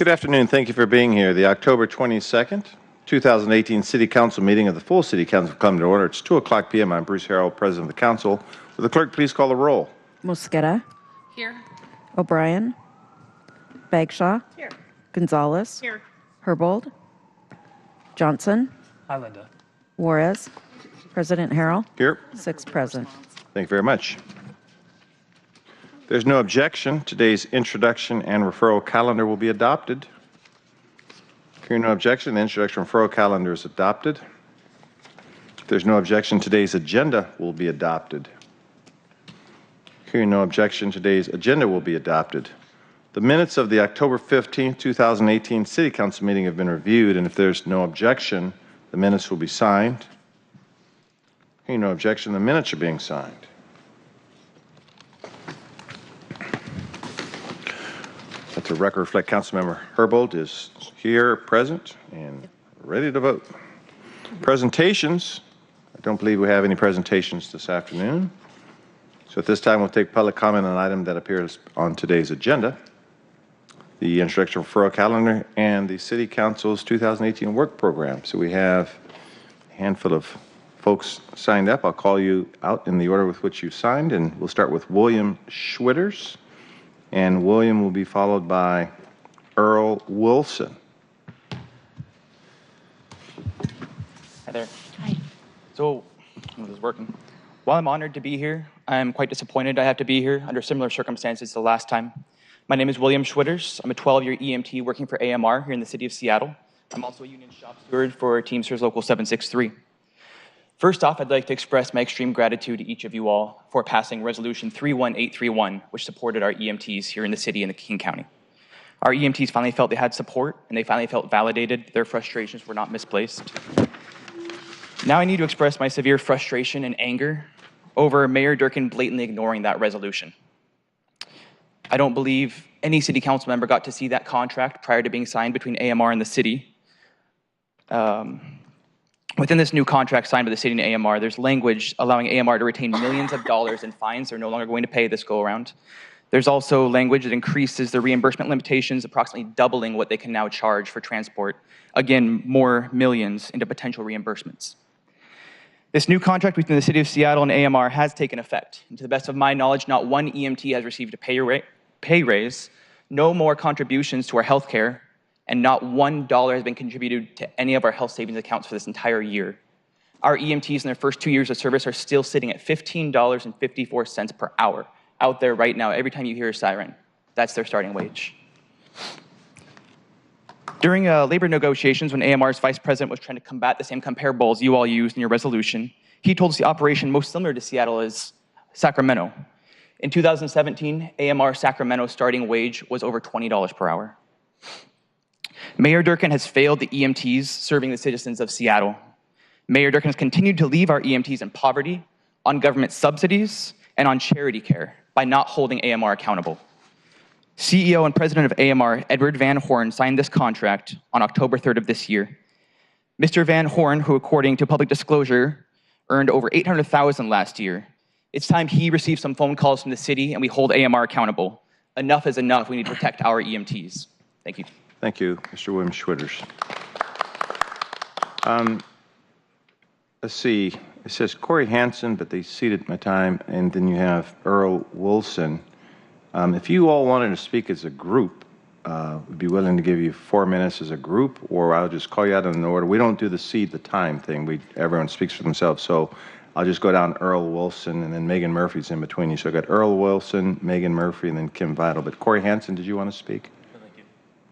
Good afternoon. Thank you for being here. The October 22nd, 2018 City Council meeting of the full City Council come to order. It's 2:00 p.m. I'm Bruce Harrell, President of the Council. Will the clerk please call the roll? Mosqueda. Here. O'Brien. Bagshaw. Here. Gonzalez. Here. Herbold. Johnson. Hi, Linda. Juarez. President Harrell. Here. 6 present. Thank you very much. There's no objection. Today's introduction and referral calendar will be adopted. Hearing no objection, the introduction and referral calendar is adopted. If there's no objection, today's agenda will be adopted. Hearing no objection, today's agenda will be adopted. The minutes of the October 15, 2018 City Council meeting have been reviewed, and if there's no objection, the minutes will be signed. Hearing no objection, the minutes are being signed. Let the record reflect Councilmember Herbold is here, present, and ready to vote. Presentations. I don't believe we have any presentations this afternoon. So at this time, we'll take public comment on an item that appears on today's agenda, the introduction referral calendar and the City Council's 2018 work program. So we have a handful of folks signed up. I'll call you out in the order with which you signed, and we'll start with William Schwitters. And William will be followed by Earl Wilson. Hi there. Hi. So, this is working. While I'm honored to be here, I'm quite disappointed I have to be here under similar circumstances the last time. My name is William Schwitters. I'm a 12-year EMT working for AMR here in the city of Seattle. I'm also a union shop steward for Teamsters Local 763. First off, I'd like to express my extreme gratitude to each of you all for passing Resolution 31831, which supported our EMTs here in the city and the King County. Our EMTs finally felt they had support, and they finally felt validated. Their frustrations were not misplaced. Now I need to express my severe frustration and anger over Mayor Durkin blatantly ignoring that resolution. I don't believe any city council member got to see that contract prior to being signed between AMR and the city. Within this new contract signed by the city and AMR, there's language allowing AMR to retain millions of dollars in fines they're no longer going to pay this go-around. There's also language that increases the reimbursement limitations, approximately doubling what they can now charge for transport. Again, more millions into potential reimbursements. This new contract between the City of Seattle and AMR has taken effect. And to the best of my knowledge, not one EMT has received a pay raise, no more contributions to our health care, and not $1 has been contributed to any of our health savings accounts for this entire year. Our EMTs in their first 2 years of service are still sitting at $15.54 per hour out there right now. Every time you hear a siren, that's their starting wage. During labor negotiations, when AMR's vice president was trying to combat the same comparables you all used in your resolution, he told us the operation most similar to Seattle is Sacramento. In 2017, AMR Sacramento's starting wage was over $20 per hour. Mayor Durkin has failed the EMTs serving the citizens of Seattle. Mayor Durkin has continued to leave our EMTs in poverty, on government subsidies, and on charity care by not holding AMR accountable. CEO and president of AMR, Edward Van Horn, signed this contract on October 3rd of this year. Mr. Van Horn, who according to public disclosure, earned over $800,000 last year. It's time he received some phone calls from the city and we hold AMR accountable. Enough is enough. We need to protect our EMTs. Thank you. Thank you, Mr. William Schwitters. Let's see. It says Corey Hansen, but they ceded my time, and then you have Earl Wilson. If you all wanted to speak as a group, we'd be willing to give you 4 minutes as a group, or I'll just call you out in an order. We don't do the cede the time thing. Everyone speaks for themselves, so I'll just go down Earl Wilson, and then Megan Murphy's in between you. So I got Earl Wilson, Megan Murphy, and then Kim Vital. But Corey Hansen, did you want to speak?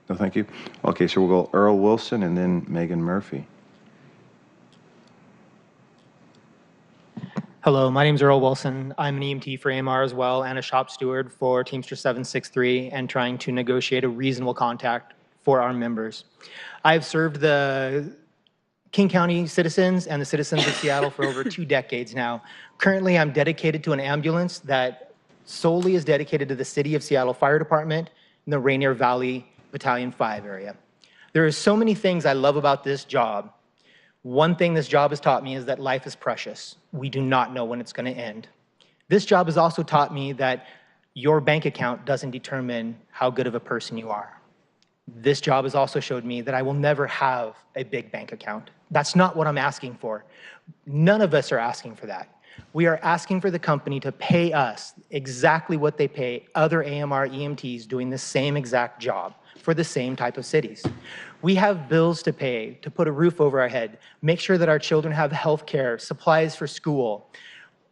No, thank you. Okay, so we'll go Earl Wilson and then Megan Murphy. Hello, my name is Earl Wilson. I'm an EMT for AMR as well and a shop steward for Teamster 763 and trying to negotiate a reasonable contract for our members. I've served the King County citizens and the citizens of Seattle for over 2 decades now. Currently, I'm dedicated to an ambulance that solely is dedicated to the City of Seattle Fire Department in the Rainier Valley Battalion 5 area. There are so many things I love about this job. One thing this job has taught me is that life is precious. We do not know when it's going to end. This job has also taught me that your bank account doesn't determine how good of a person you are. This job has also showed me that I will never have a big bank account. That's not what I'm asking for. None of us are asking for that. We are asking for the company to pay us exactly what they pay other AMR EMTs doing the same exact job for the same type of cities. We have bills to pay, to put a roof over our head, make sure that our children have health care, supplies for school.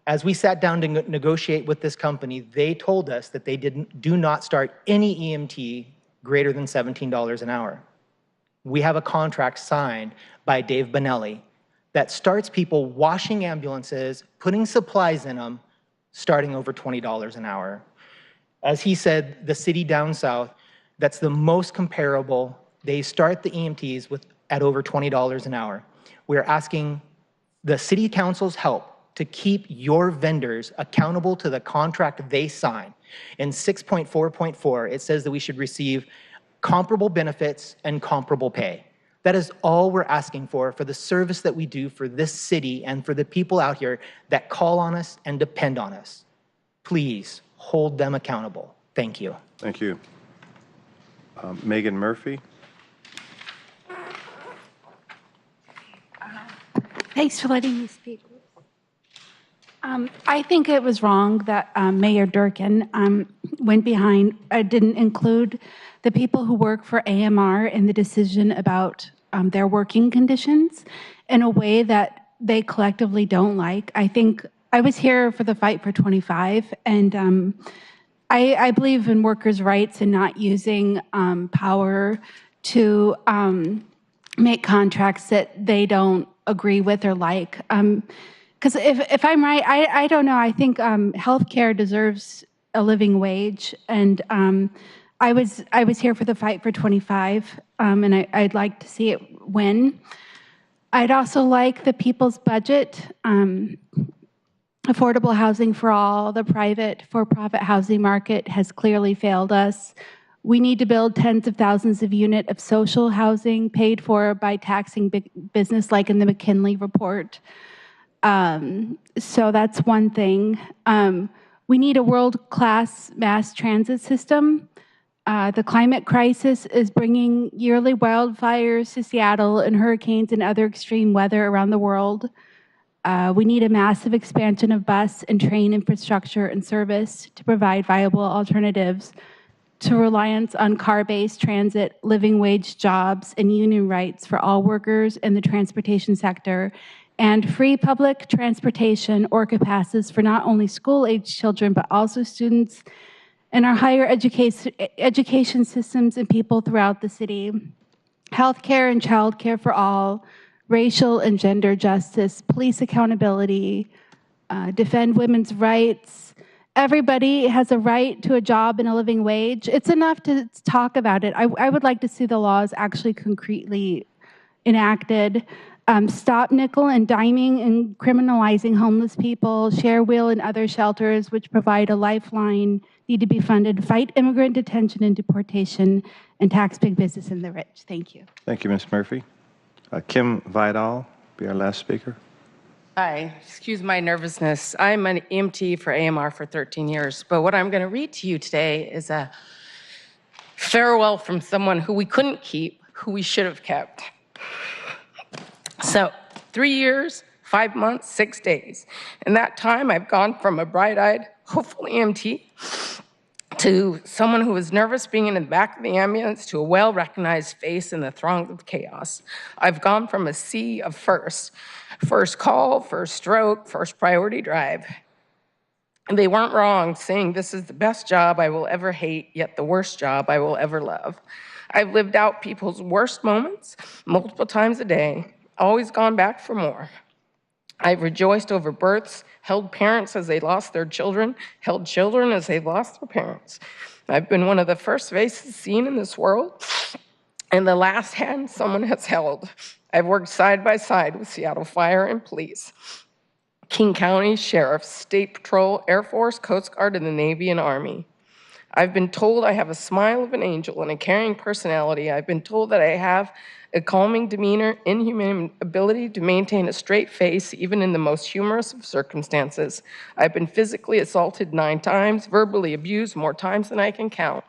As we sat down to negotiate with this company, they told us that they do not start any EMT greater than $17 an hour. We have a contract signed by Dave Bonelli that starts people washing ambulances, putting supplies in them, starting over $20 an hour. As he said, the city down south, that's the most comparable. They start the EMTs at over $20 an hour. We're asking the city council's help to keep your vendors accountable to the contract they sign. In 6.4.4, it says that we should receive comparable benefits and comparable pay. That is all we're asking for the service that we do for this city and for the people out here that call on us and depend on us. Please hold them accountable. Thank you. Thank you. Megan Murphy. Thanks for letting me speak. I think it was wrong that Mayor Durkin went behind, didn't include the people who work for AMR in the decision about their working conditions in a way that they collectively don't like. I think I was here for the Fight for 25, and I believe in workers' rights and not using power to make contracts that they don't agree with or like. Because if I'm right, I don't know. I think healthcare deserves a living wage, and I was here for the Fight for 25, and I'd like to see it win. I'd also like the people's budget, affordable housing for all. The private for-profit housing market has clearly failed us. We need to build tens of thousands of units of social housing paid for by taxing big business, like in the McKinley report. So that's one thing. We need a world-class mass transit system. The climate crisis is bringing yearly wildfires to Seattle and hurricanes and other extreme weather around the world. We need a massive expansion of bus and train infrastructure and service to provide viable alternatives to reliance on car-based transit, living wage jobs, and union rights for all workers in the transportation sector, and free public transportation orca passes for not only school-age children, but also students in our higher education systems and people throughout the city. Healthcare and childcare for all, racial and gender justice, police accountability, defend women's rights. Everybody has a right to a job and a living wage. It's enough to talk about it. I would like to see the laws actually concretely enacted. Stop nickel and diming and criminalizing homeless people. Share Wheel and other shelters which provide a lifeline need to be funded. Fight immigrant detention and deportation, and tax big business and the rich. Thank you. Thank you, Ms. Murphy. Kim Vidal, be our last speaker. Hi, excuse my nervousness. I'm an EMT for AMR for 13 years, but what I'm going to read to you today is a farewell from someone who we couldn't keep, who we should have kept. So 3 years, 5 months, 6 days. In that time, I've gone from a bright-eyed, hopeful EMT to someone who was nervous being in the back of the ambulance to a well-recognized face in the throngs of chaos. I've gone from a sea of first call, first stroke, first priority drive. And they weren't wrong saying this is the best job I will ever hate, yet the worst job I will ever love. I've lived out people's worst moments multiple times a day, always gone back for more. I've rejoiced over births, held parents as they lost their children, held children as they lost their parents. I've been one of the first faces seen in this world, and the last hand someone has held. I've worked side by side with Seattle Fire and Police, King County Sheriff, State Patrol, Air Force, Coast Guard, and the Navy and Army. I've been told I have a smile of an angel and a caring personality. I've been told that I have a calming demeanor, inhuman ability to maintain a straight face, even in the most humorous of circumstances. I've been physically assaulted 9 times, verbally abused more times than I can count.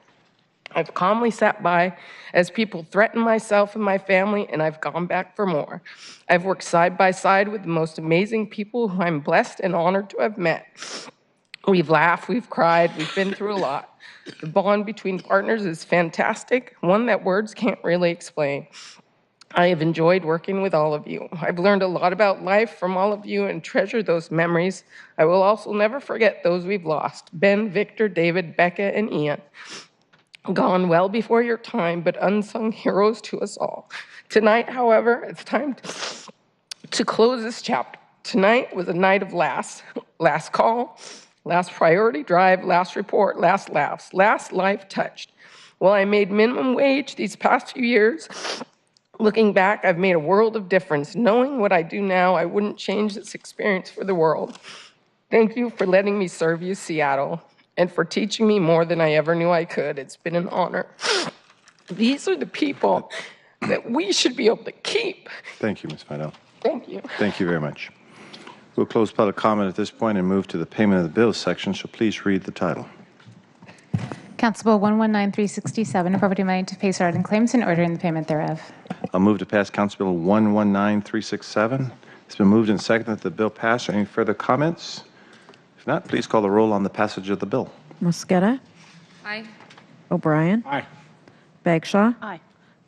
I've calmly sat by as people threaten myself and my family, and I've gone back for more. I've worked side by side with the most amazing people who I'm blessed and honored to have met. We've laughed, we've cried, we've been through a lot. The bond between partners is fantastic, one that words can't really explain. I have enjoyed working with all of you. I've learned a lot about life from all of you and treasure those memories. I will also never forget those we've lost: Ben, Victor, David, Becca, and Ian. Gone well before your time, but unsung heroes to us all. Tonight, however, it's time to close this chapter. Tonight was a night of last call, last priority drive, last report, last laughs, last life touched. While I made minimum wage these past few years, looking back, I've made a world of difference. Knowing what I do now, I wouldn't change this experience for the world. Thank you for letting me serve you, Seattle, and for teaching me more than I ever knew I could. It's been an honor. These are the people that we should be able to keep. Thank you, Ms. Fidel. Thank you. Thank you very much. We'll close public comment at this point and move to the payment of the bills section, so please read the title. Council Bill 119367, appropriating money to pay certain claims and ordering the payment thereof. I'll move to pass Council Bill 119367. It's been moved and seconded that the bill pass. Are any further comments? If not, please call the roll on the passage of the bill. Mosqueda. Aye. O'Brien. Aye. Bagshaw. Aye.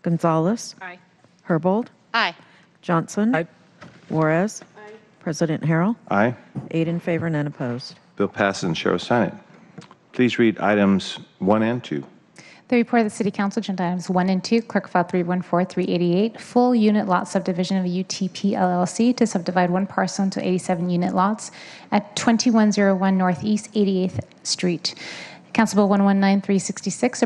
Gonzalez. Aye. Herbold. Aye. Johnson. Aye. Juarez. President Harrell. Aye. 8 in favor, none opposed. Bill passes and shall sign it. Please read items 1 and 2. The report of the City Council, agenda items 1 and 2, Clerk File 314388, full unit lot subdivision of UTP LLC to subdivide one parcel into 87 unit lots at 2101 Northeast 88th Street. Council Bill 119366,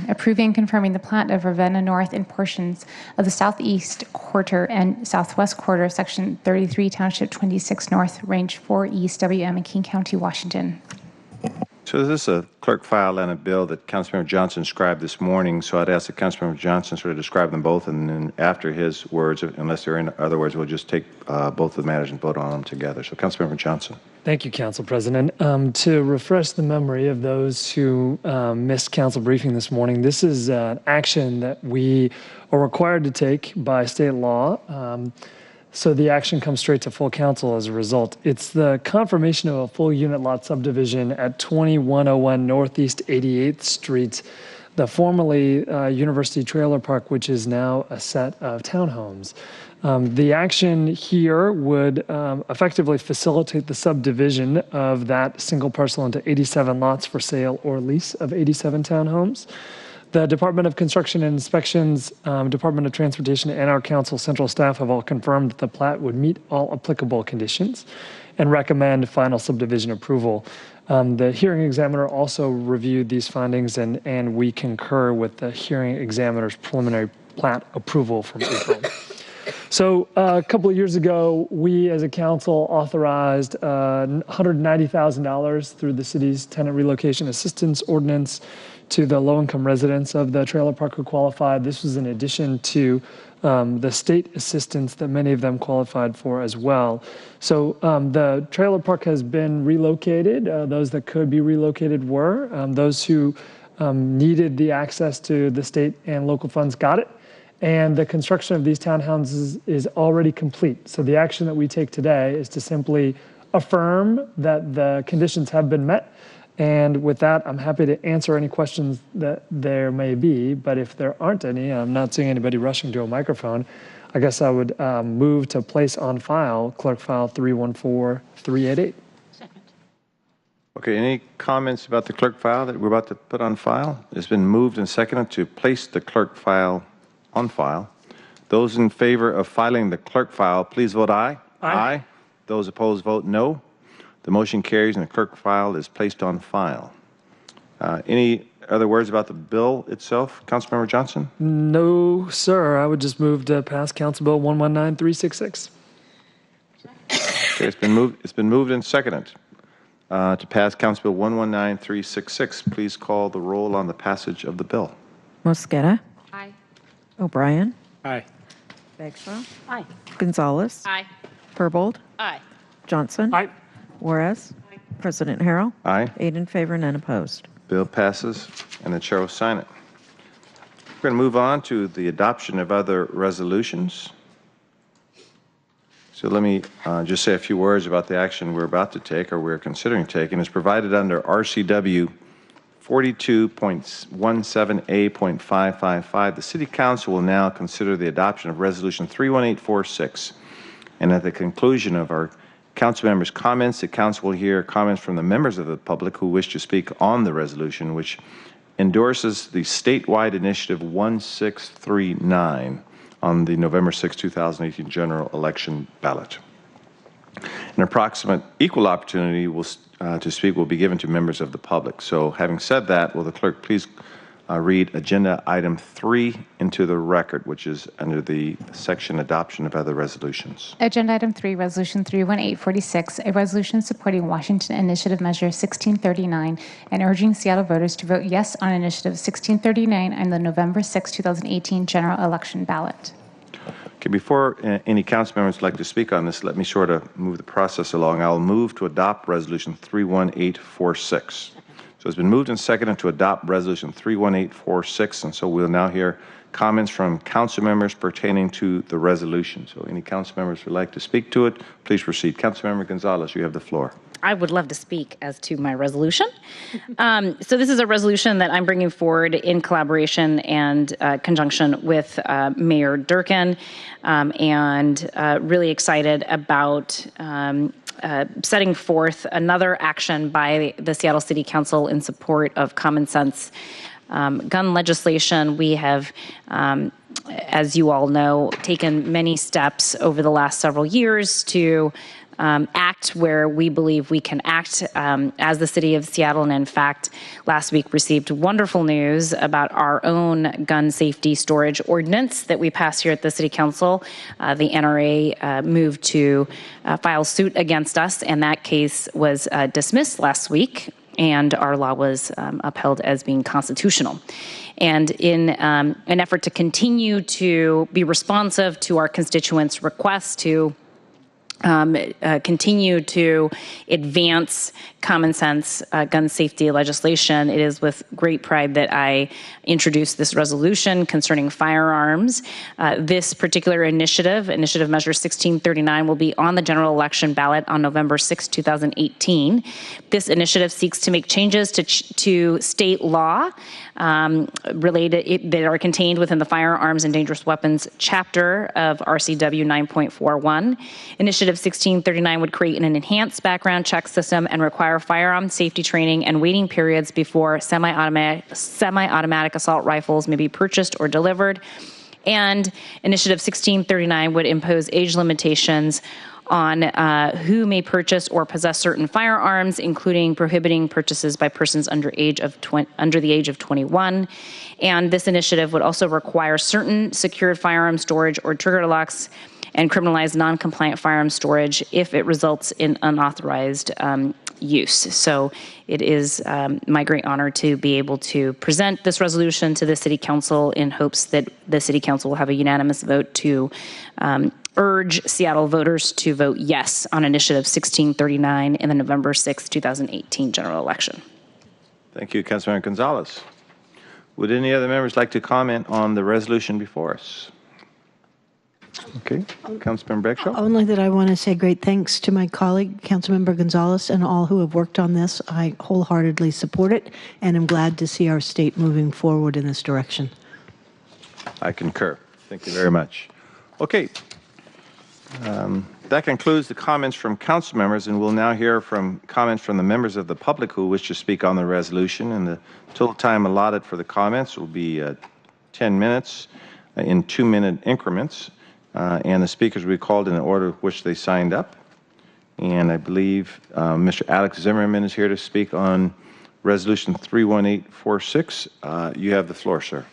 approving and confirming the plat of Ravenna North in portions of the southeast quarter and southwest quarter of Section 33, Township 26 North, Range 4 East, WM in King County, Washington. So this is a clerk file and a bill that Councilmember Johnson scribed this morning. So I'd ask that Councilmember Johnson sort of describe them both, and then after his words, unless there are any other words, we'll just take both of the matters and vote on them together. So Councilmember Johnson. Thank you, Council President. To refresh the memory of those who missed council briefing this morning, this is an action that we are required to take by state law. So the action comes straight to full council as a result. It's the confirmation of a full unit lot subdivision at 2101 Northeast 88th Street, the formerly University Trailer Park, which is now a set of townhomes. The action here would effectively facilitate the subdivision of that single parcel into 87 lots for sale or lease of 87 townhomes. The Department of Construction and Inspections, Department of Transportation, and our council central staff have all confirmed that the plat would meet all applicable conditions and recommend final subdivision approval. The hearing examiner also reviewed these findings, and we concur with the hearing examiner's preliminary plat approval from April. So a couple of years ago, we as a council authorized $190,000 through the city's tenant relocation assistance ordinance to the low-income residents of the trailer park who qualified. This was in addition to the state assistance that many of them qualified for as well. So the trailer park has been relocated. Those that could be relocated were. Those who needed the access to the state and local funds got it. And the construction of these townhouses is already complete. So the action that we take today is to simply affirm that the conditions have been met. And with that, I'm happy to answer any questions that there may be. But if there aren't any, I'm not seeing anybody rushing to a microphone, I guess I would move to place on file Clerk File 314388. Second. Okay, any comments about the clerk file that we're about to put on file? It's been moved and seconded to place the clerk file on file. Those in favor of filing the clerk file, please vote aye. Aye. Those opposed, vote no. The motion carries and the clerk file is placed on file. Any other words about the bill itself, Councilmember Johnson? No, sir. I would just move to pass Council Bill 119366. Okay, it's been moved and seconded to pass Council Bill 119366. Please call the roll on the passage of the bill. Mosqueda. Aye. O'Brien. Aye. Bagshaw. Aye. Gonzalez. Aye. Herbold. Aye. Johnson. Aye. Juarez. President Harrell. Aye. 8 in favor, none opposed. Bill passes, and the chair will sign it. We're going to move on to the adoption of other resolutions. So let me just say a few words about the action we're about to take or we're considering taking. It's provided under RCW 42.17A.555. The City Council will now consider the adoption of Resolution 31846. And at the conclusion of our council members' comments, the council will hear comments from the members of the public who wish to speak on the resolution, which endorses the statewide initiative 1639 on the November 6, 2018 general election ballot. An approximate equal opportunity to speak will be given to members of the public. So having said that, will the clerk please read agenda item 3 into the record, which is under the section adoption of other resolutions. Agenda item 3, resolution 31846, a resolution supporting Washington Initiative Measure 1639 and urging Seattle voters to vote yes on Initiative 1639 on the November 6, 2018 general election ballot. Okay, before any council members would like to speak on this, let me sort of move the process along. I'll move to adopt resolution 31846. So it's been moved and seconded to adopt resolution 31846, and so we'll now hear comments from council members pertaining to the resolution. So any council members who would like to speak to it, please proceed. Councilmember Gonzalez, you have the floor. I would love to speak as to my resolution. So this is a resolution that I'm bringing forward in collaboration and conjunction with Mayor Durkin, and really excited about setting forth another action by the Seattle City Council in support of common sense gun legislation. We have, as you all know, taken many steps over the last several years to act where we believe we can act as the city of Seattle. And in fact, last week received wonderful news about our own gun safety storage ordinance that we passed here at the City Council. The NRA moved to file suit against us, and that case was dismissed last week, and our law was upheld as being constitutional. And in an effort to continue to be responsive to our constituents' requests to continue to advance common sense gun safety legislation, it is with great pride that I introduced this resolution concerning firearms. This particular initiative Measure 1639, will be on the general election ballot on November 6, 2018. This initiative seeks to make changes to state law that are contained within the Firearms and Dangerous Weapons chapter of RCW 9.41. Initiative 1639 would create an enhanced background check system and require firearm safety training and waiting periods before semi-automatic assault rifles may be purchased or delivered. And Initiative 1639 would impose age limitations on who may purchase or possess certain firearms, including prohibiting purchases by persons under the age of 21. And this initiative would also require certain secured firearm storage or trigger locks and criminalize non-compliant firearm storage if it results in unauthorized use. So it is my great honor to be able to present this resolution to the City Council in hopes that the City Council will have a unanimous vote to urge Seattle voters to vote yes on Initiative 1639 in the November 6, 2018 general election. Thank you, Councilmember Gonzalez. Would any other members like to comment on the resolution before us? Okay, Councilmember Beckshaw. Only that I want to say great thanks to my colleague, Councilmember Gonzalez, and all who have worked on this. I wholeheartedly support it, and I'm glad to see our state moving forward in this direction. I concur. Thank you very much. Okay. That concludes the comments from council members, and we'll now hear from comments from the members of the public who wish to speak on the resolution. And the total time allotted for the comments will be 10 minutes in 2-minute increments. And the speakers will be called in the order of which they signed up. And I believe Mr. Alex Zimmerman is here to speak on Resolution 31846. You have the floor, sir.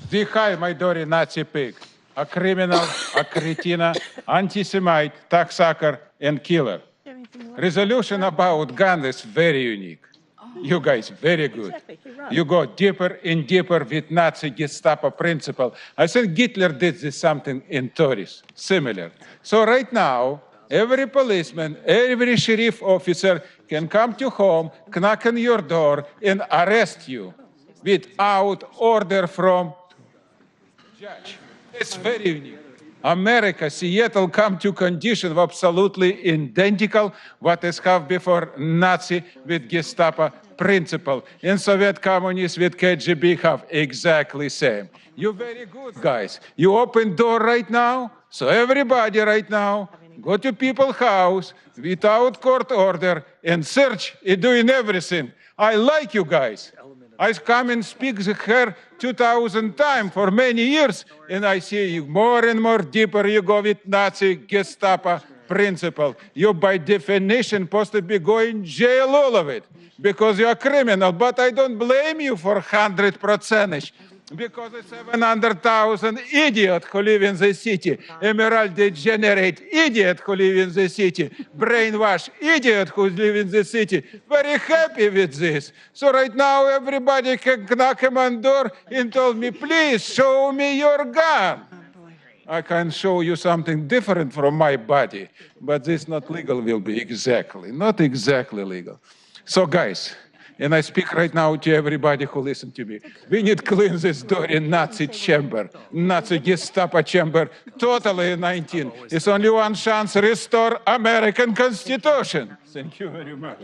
Здихай, Майдори, Nazi pig, a criminal, a cretina, anti-Semite, tax sucker, and killer. Resolution about gun is very unique. You guys, very good. You go deeper and deeper with Nazi Gestapo principle. I think Hitler did this something in Tories, similar. So right now, every policeman, every sheriff officer can come to home, knock on your door, and arrest you without order from judge. It's very unique. America, Seattle come to condition of absolutely identical what is have before Nazi with Gestapo principle. In Soviet communists with KGB have exactly same. You very good guys. You open door right now, so everybody right now go to people's house without court order and search and doing everything. I like you guys. I come and speak here 2,000 times for many years, and I see you more and more deeper you go with Nazi Gestapo principle. You by definition supposed to be going jail all of it because you're a criminal, but I don't blame you for 100%. Because it's 700,000 idiots who live in the city, emerald degenerate idiot who live in the city, brainwashed idiot who live in the city. Very happy with this. So right now everybody can knock him on door and told me, please show me your gun. I can show you something different from my body, but this not legal will be exactly, not exactly legal. So guys, and I speak right now to everybody who listen to me. We need to clean this door in Nazi chamber, Nazi Gestapo chamber, totally 19. It's only one chance, restore American Constitution. Thank you very much.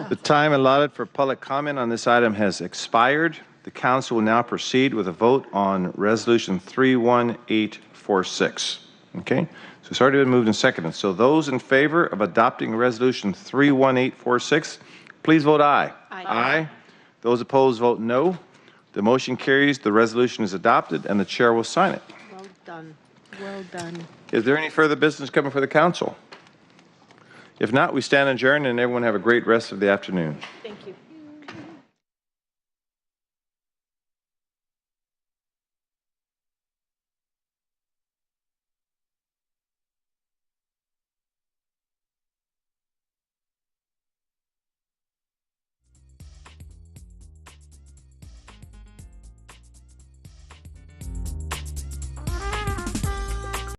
The time allotted for public comment on this item has expired. The council will now proceed with a vote on Resolution 31846. Okay? So it's already been moved and seconded. So those in favor of adopting Resolution 31846, please vote aye. Aye. Those opposed vote no. The motion carries. The resolution is adopted, and the chair will sign it. Well done. Well done. Is there any further business coming for the council? If not, we stand adjourned, and everyone have a great rest of the afternoon. Thank you.